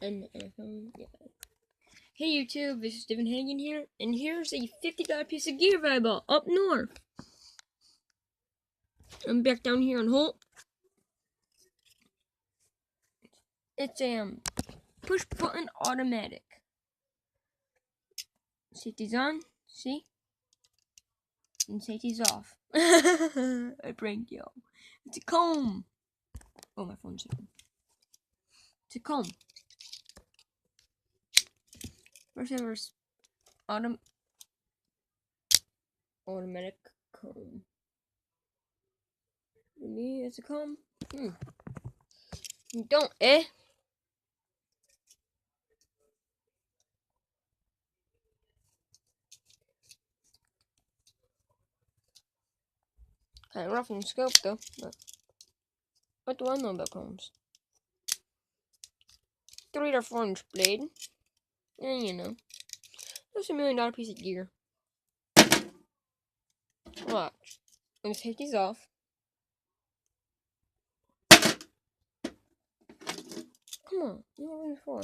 And yeah. Hey YouTube, this is Devin Hagen here, and here's a $50 piece of gear volleyball up north. I'm back down here on Holt. It's a push button automatic. Safety's on, see? And safety's off. I pranked y'all. It's a comb. Oh, my phone's here. It's a comb. First ever automatic comb. Really? It's a comb? You don't, eh? Kind of rough in the scope though, but what do I know about combs? 3 or 4 inch blade. And you know. That's $1 million piece of gear. Watch. When the safety's off. Come on, you know what I'm for.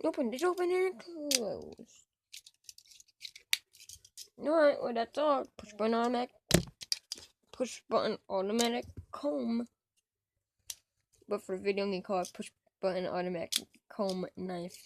Open, it's open and close. Alright, well that's all. Push button automatic comb. But for the video, I'm gonna call it push button automatic comb knife.